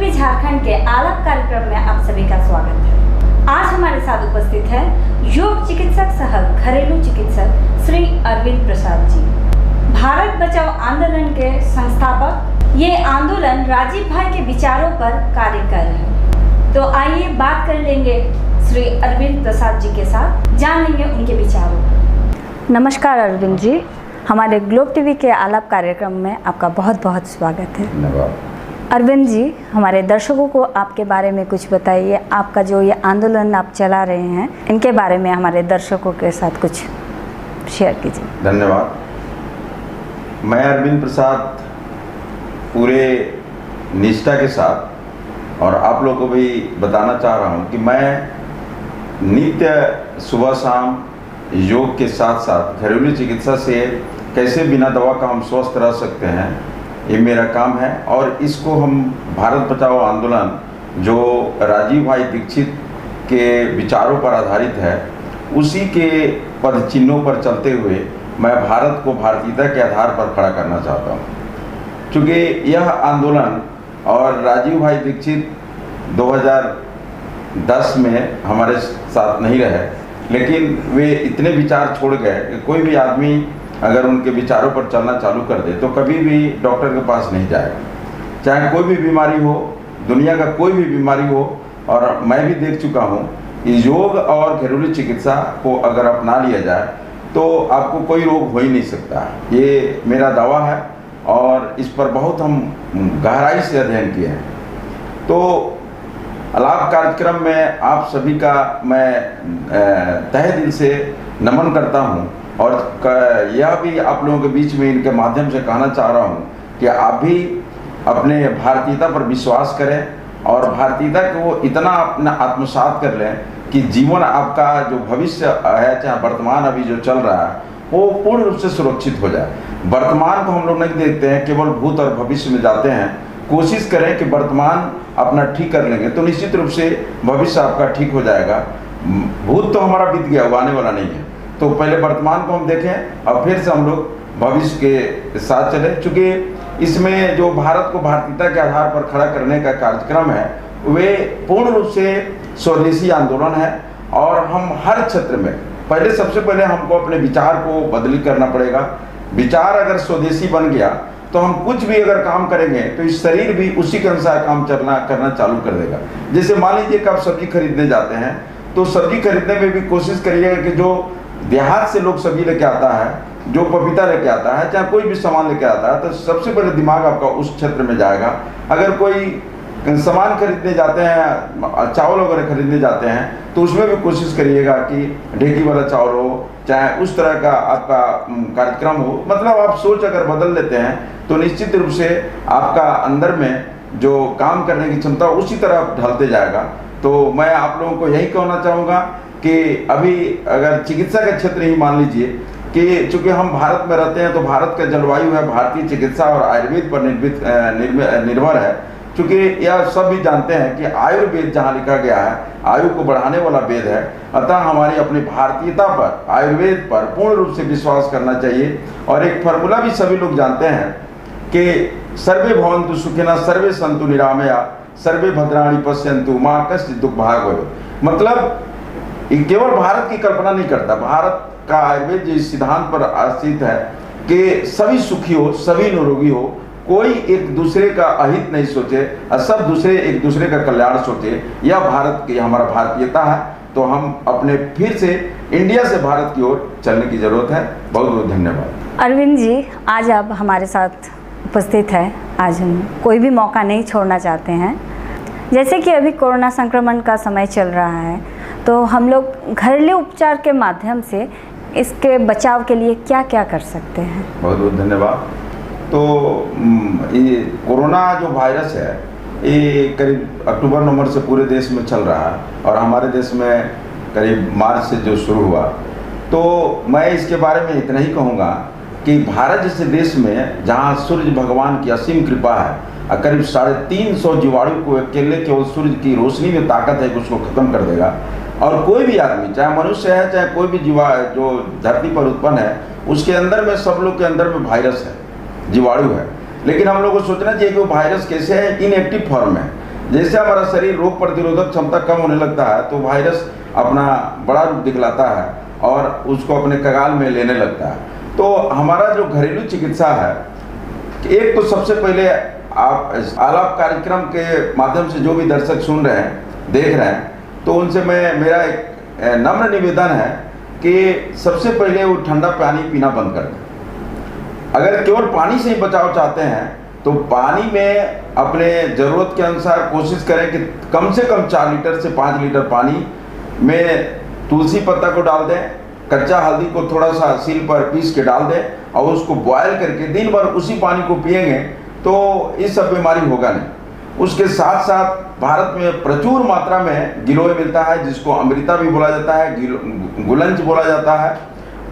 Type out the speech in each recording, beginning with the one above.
TV Jharkhand के आलाप कार्यक्रम में आप सभी का स्वागत है। आज हमारे साथ उपस्थित है योग चिकित्सक सह घरेलू चिकित्सक श्री अरविंद प्रसाद जी, भारत बचाओ आंदोलन के संस्थापक। ये आंदोलन राजीव भाई के विचारों पर कार्य कर रहे हैं। तो आइए बात कर लेंगे श्री अरविंद प्रसाद जी के साथ, जान लेंगे उनके विचारों पर। नमस्कार अरविंद जी, हमारे ग्लोब टीवी के आलाप कार्यक्रम में आपका बहुत बहुत स्वागत है। धन्यवाद। अरविंद जी, हमारे दर्शकों को आपके बारे में कुछ बताइए। आपका जो ये आंदोलन आप चला रहे हैं, इनके बारे में हमारे दर्शकों के साथ कुछ शेयर कीजिए। धन्यवाद। मैं अरविंद प्रसाद पूरे निष्ठा के साथ और आप लोगों को भी बताना चाह रहा हूँ कि मैं नित्य सुबह शाम योग के साथ साथ घरेलू चिकित्सा से कैसे बिना दवा का हम स्वस्थ रह सकते हैं, ये मेरा काम है। और इसको हम भारत बचाओ आंदोलन जो राजीव भाई दीक्षित के विचारों पर आधारित है, उसी के पद चिन्हों पर चलते हुए मैं भारत को भारतीयता के आधार पर खड़ा करना चाहता हूँ। चूँकि यह आंदोलन और राजीव भाई दीक्षित 2010 में हमारे साथ नहीं रहे, लेकिन वे इतने विचार छोड़ गए कि कोई भी आदमी अगर उनके विचारों पर चलना चालू कर दे तो कभी भी डॉक्टर के पास नहीं जाएगा, चाहे कोई भी बीमारी हो, दुनिया का कोई भी बीमारी हो। और मैं भी देख चुका हूँ कि योग और घरेलू चिकित्सा को अगर अपना लिया जाए तो आपको कोई रोग हो ही नहीं सकता। ये मेरा दावा है और इस पर बहुत हम गहराई से अध्ययन किए हैं। तो आलाप कार्यक्रम में आप सभी का मैं तहे दिल से नमन करता हूं और यह भी आप लोगों के बीच में इनके माध्यम से कहना चाह रहा हूं कि आप भी अपने भारतीयता पर विश्वास करें और भारतीयता को इतना अपना आत्मसात कर लें कि जीवन आपका जो भविष्य है, चाहे वर्तमान अभी जो चल रहा है, वो पूर्ण रूप से सुरक्षित हो जाए। वर्तमान को हम लोग नहीं देखते हैं, केवल भूत और भविष्य में जाते हैं। कोशिश करें कि वर्तमान अपना ठीक कर लेंगे तो निश्चित रूप से भविष्य आपका ठीक हो जाएगा। भूत तो हमारा बीत गया, वो आने वाला नहीं है। तो पहले वर्तमान को हम देखें और फिर से हम लोग भविष्य के साथ चलें। चूँकि इसमें जो भारत को भारतीयता के आधार पर खड़ा करने का कार्यक्रम है, वे पूर्ण रूप से स्वदेशी आंदोलन है और हम हर क्षेत्र में सबसे पहले हमको अपने विचार को बदली करना पड़ेगा। विचार अगर स्वदेशी बन गया तो हम कुछ भी अगर काम करेंगे तो इस शरीर भी उसी के अनुसार काम करना चालू कर देगा। जैसे मान लीजिए कि आप सब्जी खरीदने जाते हैं तो सब्जी खरीदने में भी कोशिश करिएगा कि जो देहात से लोग सब्जी लेके आता है, जो पपीता लेके आता है, चाहे कोई भी सामान लेके आता है, तो सबसे पहले दिमाग आपका उस क्षेत्र में जाएगा। अगर कोई सामान खरीदने जाते हैं, चावल वगैरह खरीदने जाते हैं, तो उसमें भी कोशिश करिएगा कि ढेकी वाला चावल हो, चाहे उस तरह का आपका कार्यक्रम हो। मतलब आप सोच अगर बदल लेते हैं तो निश्चित रूप से आपका अंदर में जो काम करने की क्षमता उसी तरह ढलते जाएगा। तो मैं आप लोगों को यही कहना चाहूँगा कि अभी अगर चिकित्सा का क्षेत्र ही मान लीजिए कि चूँकि हम भारत में रहते हैं तो भारत का जलवायु है भारतीय चिकित्सा और आयुर्वेद पर निर्भर है। चूँकि यह सब भी जानते हैं कि आयुर्वेद जहाँ लिखा गया है आयु को बढ़ाने वाला वेद है, अतः हमारी अपनी भारतीयता पर, आयुर्वेद पर पूर्ण रूप से विश्वास करना चाहिए। और एक फार्मूला भी सभी लोग जानते हैं कि सर्वे भवन्तु सुखिनः, सर्वे सन्तु निरामया, सर्वे भद्राणि पश्यन्तु मा कश्चित् दुःखभाग् भवेत्। मतलब केवल भारत की कल्पना नहीं करता, भारत का आयुर्वेद जो इस सिद्धांत पर आश्रित है कि सभी सुखी हो, सभी निरोगी हो, कोई एक दूसरे का अहित नहीं सोचे और सब दूसरे एक दूसरे का कल्याण सोचे। यह भारत की हमारा भारतीयता है। तो हम अपने फिर से इंडिया से भारत की ओर चलने की जरूरत है। बहुत बहुत धन्यवाद। अरविंद जी, आज आप हमारे साथ उपस्थित है। आज हम कोई भी मौका नहीं छोड़ना चाहते हैं। जैसे कि अभी कोरोना संक्रमण का समय चल रहा है, तो हम लोग घरेलू उपचार के माध्यम से इसके बचाव के लिए क्या क्या कर सकते हैं? बहुत बहुत धन्यवाद। तो ये कोरोना जो वायरस है, ये करीब अक्टूबर-नवंबर से पूरे देश में चल रहा है और हमारे देश में करीब मार्च से जो शुरू हुआ। तो मैं इसके बारे में इतना ही कहूँगा कि भारत जैसे देश में जहाँ सूर्य भगवान की असीम कृपा है और करीब 350 जीवाणु को अकेले केवल सूर्य की रोशनी में ताकत है कि उसको खत्म कर देगा। और कोई भी आदमी, चाहे मनुष्य है चाहे कोई भी जीवा जो धरती पर उत्पन्न है, उसके अंदर में, सब लोग के अंदर में वायरस है, जीवाणु है। लेकिन हम लोग को सोचना चाहिए कि वो वायरस कैसे है, इनएक्टिव फॉर्म में। जैसे हमारा शरीर रोग प्रतिरोधक क्षमता कम होने लगता है तो वायरस अपना बड़ा रूप दिखलाता है और उसको अपने कगाल में लेने लगता है। तो हमारा जो घरेलू चिकित्सा है, एक तो सबसे पहले आप आलाप कार्यक्रम के माध्यम से जो भी दर्शक सुन रहे हैं, देख रहे हैं, तो उनसे मेरा एक नम्र निवेदन है कि सबसे पहले वो ठंडा पानी पीना बंद कर दें। अगर केवल पानी से ही बचाव चाहते हैं तो पानी में अपने ज़रूरत के अनुसार कोशिश करें कि कम से कम 4 लीटर से 5 लीटर पानी में तुलसी पत्ता को डाल दें, कच्चा हल्दी को थोड़ा सा सील पर पीस के डाल दें और उसको बॉयल करके दिन भर उसी पानी को पिएंगे तो इस सब बीमारी होगा नहीं। उसके साथ साथ भारत में प्रचुर मात्रा में गिलोय मिलता है, जिसको अमृता भी बोला जाता है, गुलंच बोला जाता है।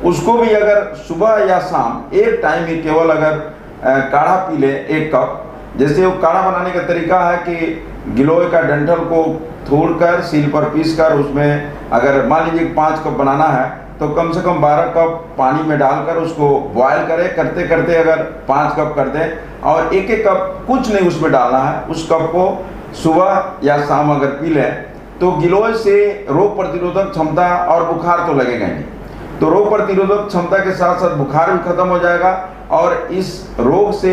उसको भी अगर सुबह या शाम एक टाइम ही केवल अगर काढ़ा पी ले 1 कप, जैसे वो काढ़ा बनाने का तरीका है कि गिलोय का डंठल को तोड़कर सील पर पीसकर उसमें अगर मान लीजिए 5 कप बनाना है तो कम से कम 12 कप पानी में डालकर उसको बॉयल करें। करते करते अगर 5 कप कर दें और एक कप कुछ नहीं उसमें डालना है, उस कप को सुबह या शाम अगर पी लें तो गिलोय से रोग प्रतिरोधक क्षमता और बुखार तो लगेगा नहीं, तो रोग प्रतिरोधक क्षमता के साथ साथ बुखार भी खत्म हो जाएगा और इस रोग से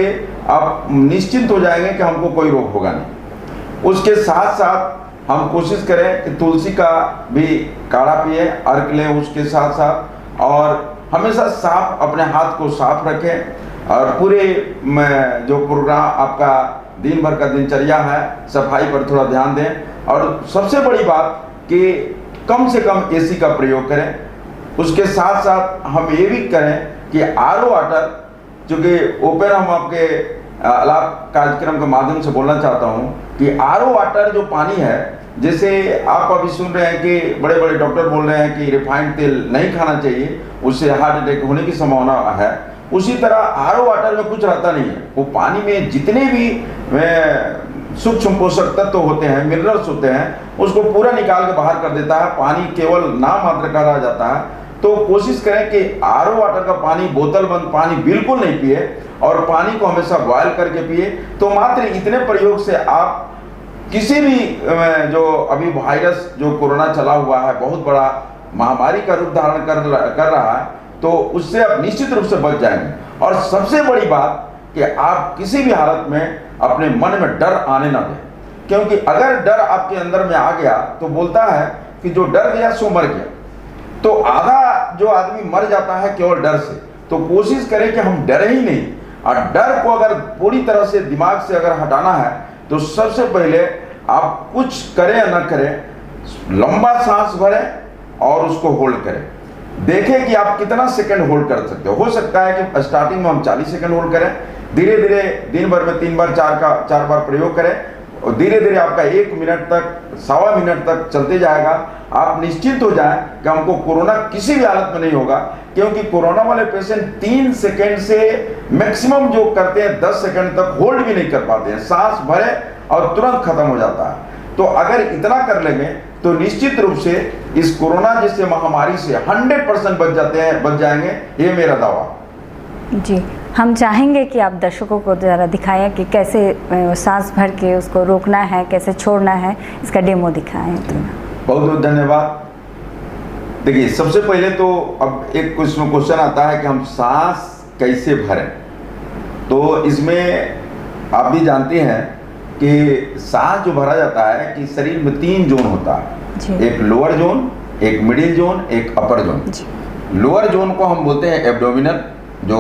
आप निश्चिंत हो जाएंगे कि हमको कोई रोग होगा नहीं। उसके साथ साथ हम कोशिश करें कि तुलसी का भी काढ़ा पिए, अर्क लें उसके साथ साथ, और हमेशा साफ अपने हाथ को साफ रखें और पूरे जो प्रोग्राम आपका दिन भर का दिनचर्या है सफाई पर थोड़ा ध्यान दें। और सबसे बड़ी बात कि कम से कम एसी का प्रयोग करें। उसके साथ साथ हम ये भी करें कि आरओ वाटर, चूँकि ओपन हम आपके आलाप कार्यक्रम के माध्यम से बोलना चाहता हूँ कि आरओ वाटर जो पानी है, जैसे आप अभी सुन रहे हैं कि बड़े बड़े डॉक्टर बोल रहे हैं कि रिफाइंड तेल नहीं खाना चाहिए, उससे हार्ट अटैक होने की संभावना है, उसी तरह आरओ वाटर में कुछ रहता नहीं है। वो पानी में जितने भी सूक्ष्म पोषक तत्व होते हैं, मिनरल्स होते हैं, उसको पूरा निकाल के बाहर कर देता है। पानी केवल नाम मात्र का रह जाता है। तो कोशिश करें कि आरओ वाटर का पानी, बोतल बंद पानी बिल्कुल नहीं पिए और पानी को हमेशा बॉयल करके पिए। तो मात्र इतने प्रयोग से आप किसी भी जो अभी वायरस जो कोरोना चला हुआ है, बहुत बड़ा महामारी का रूप धारण कर रहा है, तो उससे आप निश्चित रूप से बच जाएंगे। और सबसे बड़ी बात कि आप किसी भी हालत में अपने मन में डर आने ना दें, क्योंकि अगर डर आपके अंदर में आ गया तो बोलता है कि जो डर गया सो मर गया। तो आधा जो आदमी मर जाता है केवल डर से। तो कोशिश करें कि हम डरे ही नहीं, और डर को अगर पूरी तरह से दिमाग से अगर हटाना है तो सबसे पहले आप कुछ करें या ना करें, लंबा सांस भरें और उसको होल्ड करें। देखें कि आप कितना सेकंड होल्ड कर सकते हो सकता है कि स्टार्टिंग में हम 40 सेकंड होल्ड करें, धीरे धीरे दिन भर में 3 बार 4 बार प्रयोग करें और धीरे धीरे आपका 1 मिनट तक, 1.25 मिनट तक चलते जाएगा। आप निश्चिंत हो जाएं कि हमको कोरोना किसी भी हालत में नहीं होगा, क्योंकि कोरोना वाले पेशेंट 3 सेकंड से मैक्सिमम जो करते हैं 10 सेकंड तक होल्ड भी नहीं कर पाते हैं, सांस भरे और तुरंत खत्म हो जाता है। तो अगर इतना कर लेंगे तो निश्चित रूप से इस कोरोना जैसे महामारी से 100% बच जाएंगे, ये मेरा दावा। जी, हम चाहेंगे कि आप दर्शकों को ज़रा दिखाएं कि कैसे सांस भर के उसको रोकना है, कैसे छोड़ना है, इसका डेमो दिखाएं। तो बहुत बहुत धन्यवाद। देखिए, सबसे पहले तो अब एक क्वेश्चन आता है कि हम सांस कैसे भरें। तो इसमें आप भी जानते हैं कि सांस जो भरा जाता है कि शरीर में 3 जोन होता है, एक लोअर जोन, एक मिडिल जोन, एक अपर जोन। लोअर जोन को हम बोलते हैं एब्डोमिनल, जो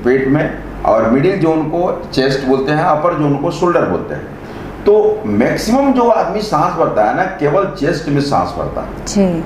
पेट में, और मिडिल जोन को चेस्ट बोलते हैं, अपर जोन को शोल्डर बोलते हैं। तो मैक्सिमम जो आदमी सांस भरता है ना, केवल चेस्ट में सांस भरता है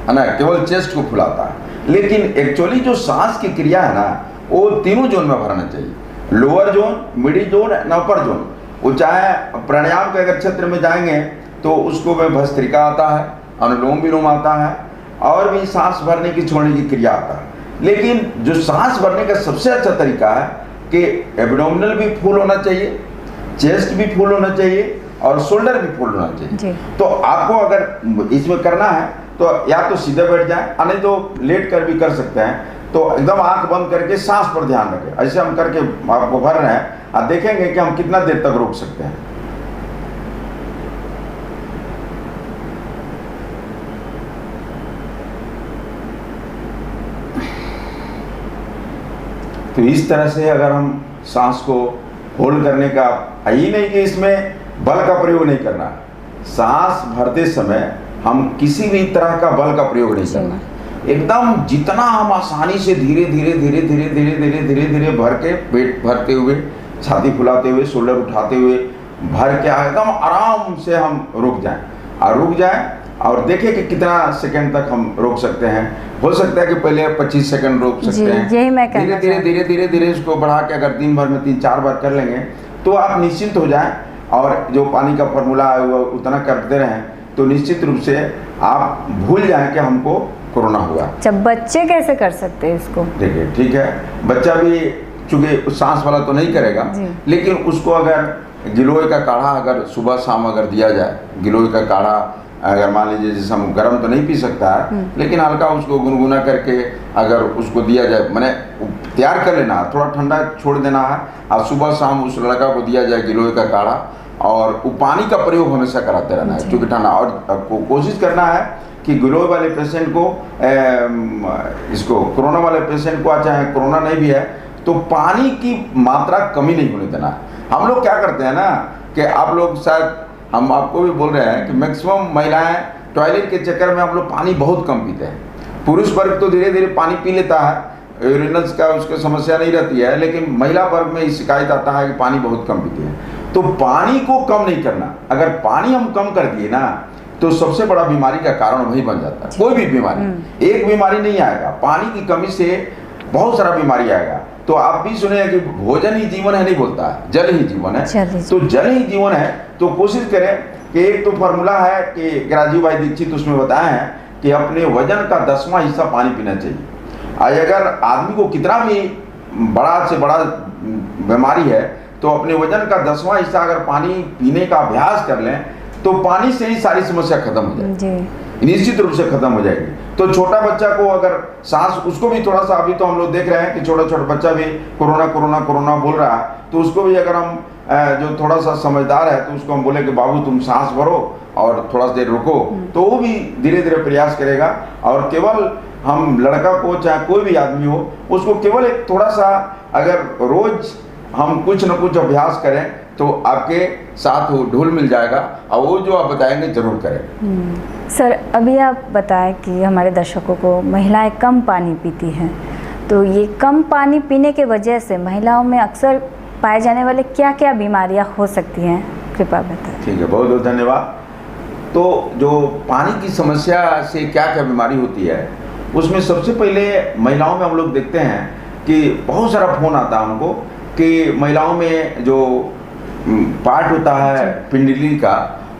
ना, केवल चेस्ट को फुलाता है। लेकिन एक्चुअली जो सांस की क्रिया है ना, वो तीनों जोन में भरना चाहिए, लोअर जोन, मिडिल जोन, अपर जोन। वो चाहे प्राणायाम के अगर क्षेत्र में जाएंगे तो उसको में भस्त्रिका आता है, अनुलोम विलोम आता है, और भी सांस भरने की छोड़ने की क्रिया आता है। लेकिन जो सांस भरने का सबसे अच्छा तरीका है कि एब्डोमिनल भी फुल होना चाहिए, चेस्ट भी फुल होना चाहिए और शोल्डर भी फुल होना चाहिए। तो आपको अगर इसमें करना है तो या तो सीधे बैठ जाएं, नहीं तो लेट कर भी कर सकते हैं। तो एकदम आंख बंद करके सांस पर ध्यान रखें। ऐसे हम करके आपको भर रहे हैं, आप देखेंगे कि हम कितना देर तक रोक सकते हैं। तो इस तरह से अगर हम सांस को होल्ड करने का, यही नहीं कि इसमें बल का प्रयोग नहीं करना, सांस भरते समय हम किसी भी तरह का बल का प्रयोग नहीं करना, एकदम जितना हम आसानी से धीरे धीरे धीरे धीरे धीरे धीरे धीरे धीरे भर के, पेट भरते हुए, छाती फुलाते हुए, शोल्डर उठाते हुए भर के एकदम आराम से हम रुक जाएं और देखें कि कितना सेकंड तक हम रोक सकते हैं। हो सकता है कि पहले 25 सेकंड रोक सकते हैं, यही मैं धीरे धीरे धीरे धीरे धीरे इसको बढ़ा के अगर दिन भर में 3-4 बार कर लेंगे तो आप निश्चिंत हो जाएं और जो पानी का फॉर्मूला है वो उतना करते रहें तो निश्चित रूप से आप भूल जाएं कि हमको कोरोना हुआ। अच्छा, बच्चे कैसे कर सकते हैं इसको? देखिए ठीक है, बच्चा भी चूंकि सांस वाला तो नहीं करेगा, लेकिन उसको अगर गिलोय का काढ़ा अगर सुबह शाम अगर दिया जाए, गिलोय का काढ़ा अगर मान लीजिए, जैसे हम गर्म तो नहीं पी सकता है लेकिन हल्का उसको गुनगुना करके अगर उसको दिया जाए, मैंने तैयार कर लेना, थोड़ा ठंडा छोड़ देना है और सुबह शाम उस लड़का को दिया जाए गिलोय का काढ़ा, और वो पानी का प्रयोग हमेशा कराते रहना है क्योंकि ठंडा, और कोशिश करना है कि गिलोय वाले पेशेंट को, इसको कोरोना वाले पेशेंट को, चाहे कोरोना नहीं भी है तो पानी की मात्रा कमी नहीं होने देना। हम लोग क्या करते हैं ना कि आप लोग शायद, हम आपको भी बोल रहे हैं कि मैक्सिमम महिलाएं टॉयलेट के चक्कर में हम लोग पानी बहुत कम पीते हैं। पुरुष वर्ग तो धीरे धीरे पानी पी लेता है, यूरिनल्स का उसको समस्या नहीं रहती है, लेकिन महिला वर्ग में शिकायत आता है कि पानी बहुत कम पीते हैं। तो पानी को कम नहीं करना, अगर पानी हम कम कर दिए ना तो सबसे बड़ा बीमारी का कारण वही बन जाता है। कोई भी बीमारी, एक बीमारी नहीं आएगा, पानी की कमी से बहुत सारा बीमारी आएगा। तो आप भी सुने हैं कि भोजन ही जीवन है, नहीं बोलता है, जल ही जीवन है। तो जल ही जीवन है, तो कोशिश करें कि एक तो फॉर्मूला है कि राजीव भाई दीक्षित उसमें बताए हैं कि अपने वजन का 10वां हिस्सा पानी पीना चाहिए। आज अगर आदमी को कितना भी बड़ा से बड़ा बीमारी है तो अपने वजन का 10वां हिस्सा अगर पानी पीने का अभ्यास कर लें तो पानी से ही सारी समस्या खत्म हो जाएगी, निश्चित रूप से खत्म हो जाएगी। तो छोटा बच्चा को अगर सांस, उसको भी थोड़ा सा, अभी तो हम लोग देख रहे हैं कि छोटा छोटा बच्चा भी कोरोना कोरोना कोरोना बोल रहा है, तो उसको भी अगर हम जो थोड़ा सा समझदार है तो उसको हम बोले कि बाबू तुम सांस भरो और थोड़ा देर रुको, तो वो भी धीरे धीरे प्रयास करेगा। और केवल हम लड़का को चाहे कोई भी आदमी हो, उसको केवल एक थोड़ा सा अगर रोज हम कुछ न कुछ अभ्यास करें तो आपके साथ वो ढूल मिल जाएगा, और वो जो आप बताएंगे जरूर करें। सर, अभी आप बताएं कि हमारे दर्शकों को महिलाएं कम पानी पीती हैं, तो ये कम पानी पीने के वजह से महिलाओं में अक्सर पाए जाने वाले क्या क्या बीमारियां हो सकती हैं, कृपया बताएं। ठीक है, बहुत बहुत धन्यवाद। तो जो पानी की समस्या से क्या क्या बीमारी होती है, उसमें सबसे पहले महिलाओं में हम लोग देखते हैं कि बहुत सारा फोन आता है उनको कि महिलाओं में जो पार्ट होता है पिंडली का,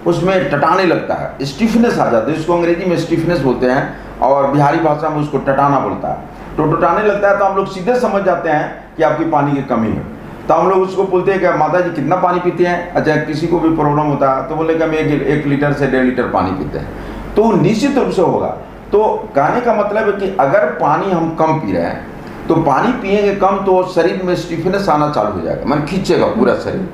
उसमें टटाने लगता है, स्टिफनेस आ जाता है, इसको अंग्रेजी में स्टिफनेस बोलते हैं और बिहारी भाषा में उसको टटाना बोलता है। तो टटाने लगता है तो हम लोग सीधे समझ जाते हैं कि आपकी पानी की कमी है। तो हम लोग उसको बोलते हैं कि माता जी कितना पानी पीते हैं, अच्छा किसी को भी प्रॉब्लम होता है तो बोले कि हम 1 लीटर से 1.5 लीटर पानी पीते हैं, तो निश्चित रूप से होगा। तो कहने का मतलब है कि अगर पानी हम कम पी रहे हैं तो पानी पिएंगे कम तो शरीर में स्टिफनेस आना चालू हो जाएगा, मन खींचेगा पूरा शरीर।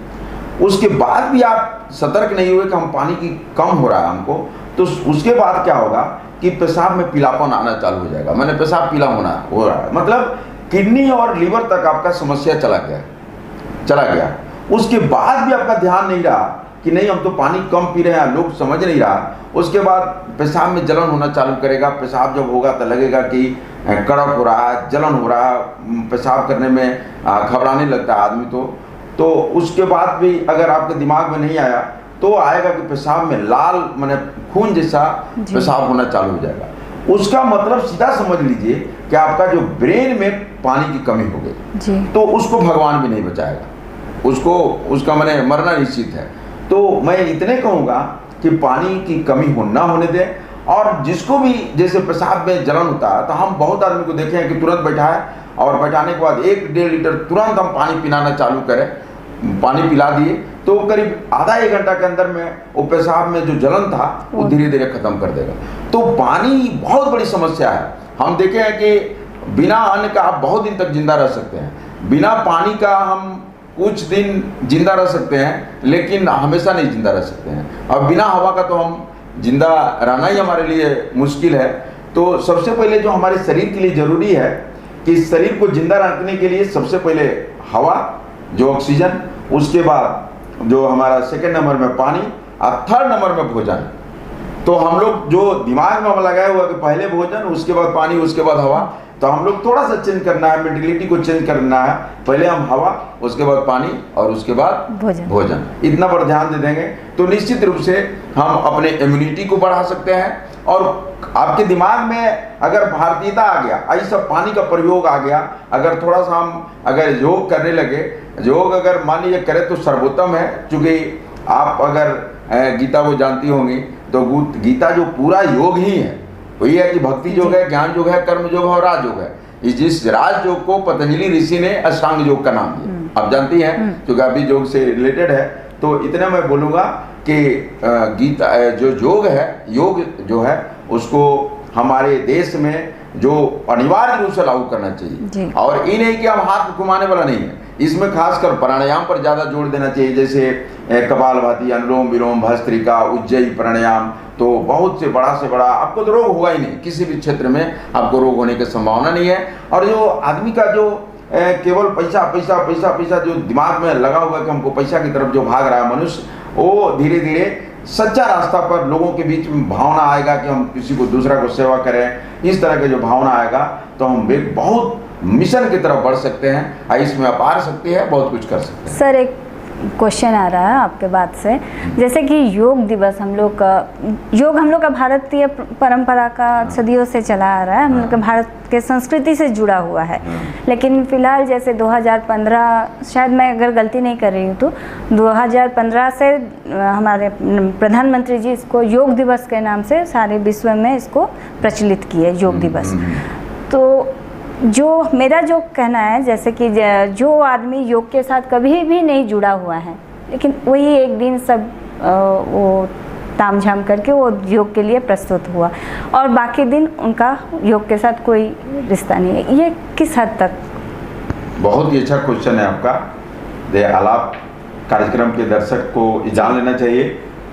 उसके बाद भी आप सतर्क नहीं हुए कि हम पानी की कम हो रहा है हमको, तो उसके बाद क्या होगा कि पेशाब में पीलापन आना चालू हो जाएगा, मैंने पेशाब पीला हो रहा है, मतलब किडनी और लीवर तक आपका समस्या चला गया। उसके बाद भी आपका ध्यान नहीं रहा कि नहीं हम तो पानी कम पी रहे हैं, लोग समझ नहीं रहा। उसके बाद पेशाब में जलन होना चालू करेगा, पेशाब जब होगा तो लगेगा कि कड़क हो रहा है, जलन हो रहा है, पेशाब करने में घबराने लगता है आदमी। तो उसके बाद भी अगर आपके दिमाग में नहीं आया तो आएगा कि पेशाब में लाल माने खून जैसा पेशाब होना चालू हो जाएगा। उसका मतलब सीधा समझ लीजिए कि आपका जो ब्रेन में पानी की कमी हो गई, तो उसको भगवान भी नहीं बचाएगा, उसका माने मरना निश्चित है। तो मैं इतने कहूँगा कि पानी की कमी ना होने दें, और जिसको भी जैसे पेशाब में जलन होता है तो हम बहुत आदमी को देखे हैं कि तुरंत बैठा है और बैठाने के बाद 1-1.5 लीटर तुरंत हम पानी पिलाना चालू करें, पानी पिला दिए तो करीब आधा 1 घंटा के अंदर में वो पेशाब में जो जलन था वो धीरे धीरे खत्म कर देगा। तो पानी बहुत बड़ी समस्या है। हम देखे हैं कि बिना अन्न का आप बहुत दिन तक जिंदा रह सकते हैं, बिना पानी का हम कुछ दिन जिंदा रह सकते हैं, लेकिन हमेशा नहीं जिंदा रह सकते हैं। और बिना हवा का तो हम जिंदा रहना ही हमारे लिए मुश्किल है। तो सबसे पहले जो हमारे शरीर के लिए ज़रूरी है कि शरीर को जिंदा रखने के लिए सबसे पहले हवा, जो ऑक्सीजन, उसके बाद जो हमारा सेकंड नंबर में पानी और थर्ड नंबर में भोजन। तो हम लोग जो दिमाग में लगाया हुआ कि पहले भोजन, उसके बाद पानी, उसके बाद हवा, तो हम लोग थोड़ा सा चेंज करना है, मेंटेलिटी को चेंज करना है। पहले हम हवा, उसके बाद पानी और उसके बाद भोजन, इतना पर ध्यान दे देंगे तो निश्चित रूप से हम अपने इम्यूनिटी को बढ़ा सकते हैं। और आपके दिमाग में अगर भारतीयता आ गया, ऐसा सब पानी का प्रयोग आ गया, अगर थोड़ा सा हम अगर योग करने लगे, योग अगर मान लीजिए करें तो सर्वोत्तम है। चूँकि आप अगर गीता को जानती होंगी तो गीता जो पूरा योग ही है, वही है कि भक्ति योग है, ज्ञान योग है, कर्म योग है और राज योग है। जिस राज योग को पतंजलि ऋषि ने अष्टांग योग का नाम दिया, आप जानती हैं, क्योंकि अभी योग से रिलेटेड है। तो इतना मैं बोलूँगा कि गीता जो योग है, योग जो है उसको हमारे देश में जो अनिवार्य रूप से लागू करना चाहिए। और ये नहीं कि हम हाथ घुमाने वाला नहीं है, इसमें खासकर प्राणायाम पर ज़्यादा जोर देना चाहिए। जैसे कपालभाति, अनुलोम विलोम, भस्त्रिका, उज्जयी प्राणायाम, तो बहुत से बड़ा आपको तो रोग होगा ही नहीं, किसी भी क्षेत्र में आपको रोग होने की संभावना नहीं है। और जो आदमी का जो केवल पैसा पैसा पैसा पैसा जो दिमाग में लगा हुआ है कि हमको पैसा की तरफ जो भाग रहा है मनुष्य, वो धीरे धीरे सच्चा रास्ता पर लोगों के बीच में भावना आएगा कि हम किसी को दूसरा को सेवा करें, इस तरह के जो भावना आएगा तो हम एक बहुत मिशन की तरफ बढ़ सकते हैं, इसमें अपार शक्ति है, बहुत कुछ कर सकते हैं। सर, एक क्वेश्चन आ रहा है आपके बात से, जैसे कि योग दिवस हम लोग का भारतीय परंपरा का सदियों से चला आ रहा है, हम लोग के भारत के संस्कृति से जुड़ा हुआ है। लेकिन फिलहाल जैसे 2015, शायद मैं अगर गलती नहीं कर रही हूँ तो 2015 से हमारे प्रधानमंत्री जी इसको योग दिवस के नाम से सारे विश्व में इसको प्रचलित किए, योग दिवस। तो जो मेरा जो कहना है, जैसे कि जो आदमी योग के साथ कभी भी नहीं जुड़ा हुआ है, लेकिन वही एक दिन सब वो तामझाम करके वो योग के लिए प्रस्तुत हुआ और बाकी दिन उनका योग के साथ कोई रिश्ता नहीं है, ये किस हद तक? बहुत ही अच्छा क्वेश्चन है आपका। आलाप कार्यक्रम के दर्शक को जान लेना चाहिए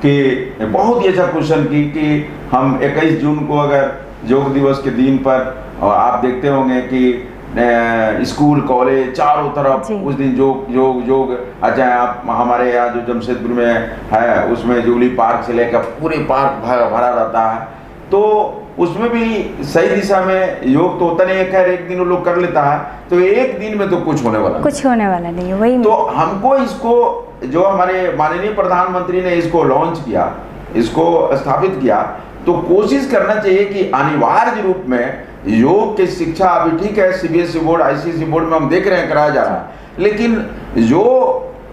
कि बहुत ही अच्छा क्वेश्चन कि हम 21 जून को अगर योग दिवस के दिन पर, और आप देखते होंगे कि स्कूल कॉलेज चारों तरफ उस दिन योग अच्छा, आप हमारे यहाँ जो जमशेदपुर में है उसमें जुबली पार्क से लेकर पूरे पार्क भरा रहता है। तो उसमें भी सही दिशा में योग तो होता नहीं है, खैर एक दिन वो लोग कर लेता है, तो एक दिन में तो कुछ होने वाला नहीं है, वही। तो हमको इसको, जो हमारे माननीय प्रधानमंत्री ने इसको लॉन्च किया, इसको स्थापित किया, तो कोशिश करना चाहिए कि अनिवार्य रूप में योग की शिक्षा, अभी ठीक है सीबीएसई बोर्ड, आईसीएसई बोर्ड में हम देख रहे हैं कराया जा रहा है, लेकिन जो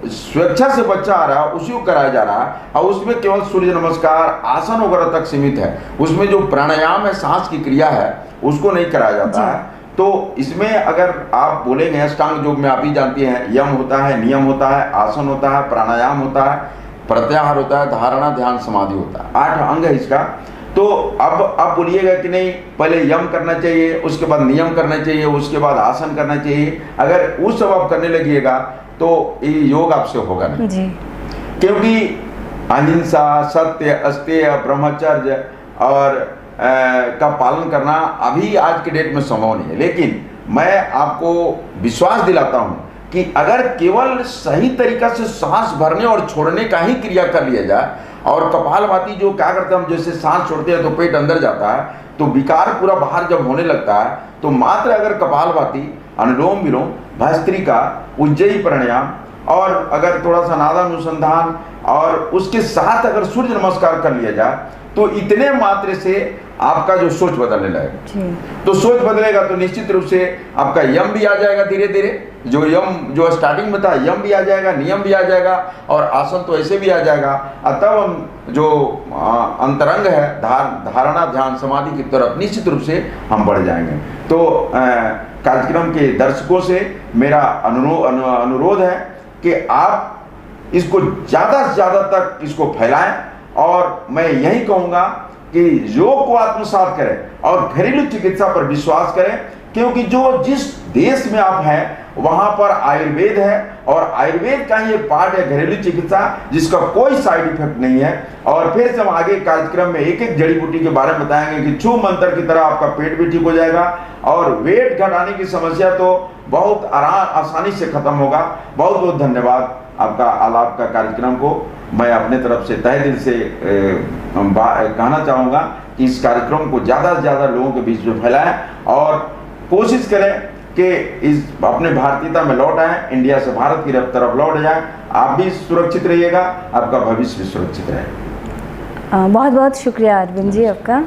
स्वेच्छा से बच्चा आ रहा है उसी को कराया जा रहा है, और उसमें केवल सूर्य नमस्कार, आसन वगैरह तक सीमित है। उसमें जो प्राणायाम है, सांस की क्रिया है, उसको नहीं कराया जाता है। तो इसमें अगर आप बोलेंगे अष्टांग योग में आप ही जानती हैं, यम होता है, नियम होता है, आसन होता है, प्राणायाम होता है, प्रत्याहार होता है, धारणा, ध्यान, समाधि होता है, 8 अंग है इसका। तो अब आप बोलिएगा कि नहीं पहले यम करना चाहिए, उसके बाद नियम करना चाहिए, उसके बाद आसन करना चाहिए, अगर वो सब आप करने लगिएगा तो ये योग आपसे होगा नहीं जी। क्योंकि अहिंसा, सत्य, अस्तेय, ब्रह्मचर्य और का पालन करना अभी आज के डेट में संभव नहीं है। लेकिन मैं आपको विश्वास दिलाता हूँ कि अगर केवल सही तरीका से सांस भरने और छोड़ने का ही क्रिया कर लिया जाए, और कपालभाति जो क्या करते हैं हम, जैसे सांस छोड़ते हैं तो पेट अंदर जाता है, तो विकार पूरा बाहर जब होने लगता है, तो मात्र अगर कपालभाति, अनुलोम विलोम, भस्त्रिका, उज्जयी प्राणायाम और अगर थोड़ा सा नादानुसंधान और उसके साथ अगर सूर्य नमस्कार कर लिया जाए, तो इतने मात्रा से आपका जो सोच बदलने लगेगा। तो सोच बदलेगा तो निश्चित रूप से आपका यम भी आ जाएगा, धीरे धीरे जो यम जो स्टार्टिंग में था यम भी आ जाएगा, नियम भी आ जाएगा और आसन तो ऐसे भी आ जाएगा। तब हम जो अंतरंग है धारणा, ध्यान, समाधि की तरफ निश्चित रूप से हम बढ़ जाएंगे। तो कार्यक्रम के दर्शकों से मेरा अनुरोध है कि आप इसको ज़्यादा से ज़्यादा तक इसको फैलाएं, और मैं यही कहूँगा कि योग को आत्मसात करें और घरेलू चिकित्सा पर विश्वास करें, क्योंकि जो जिस देश में आप हैं वहाँ पर आयुर्वेद है और आयुर्वेद का ही एक पार्ट है घरेलू चिकित्सा जिसका कोई साइड इफेक्ट नहीं है। और फिर से हम आगे कार्यक्रम में एक एक जड़ी बूटी के बारे में बताएंगे कि छू मंत्र की तरह आपका पेट भी ठीक हो जाएगा और वेट घटाने की समस्या तो बहुत आसानी से खत्म होगा। बहुत बहुत धन्यवाद आपका आलाप का कार्यक्रम को मैं अपने तरफ से तहे दिल से कहना चाहूँगा कि इस कार्यक्रम को ज़्यादा से ज़्यादा लोगों के बीच में फैलाएं और कोशिश करें कि इस अपने भारतीयता में लौट आए, इंडिया से भारत की तरफ लौट जाए। आप भी सुरक्षित रहिएगा, आपका भविष्य भी सुरक्षित रहे। बहुत बहुत शुक्रिया अरविंद जी आपका।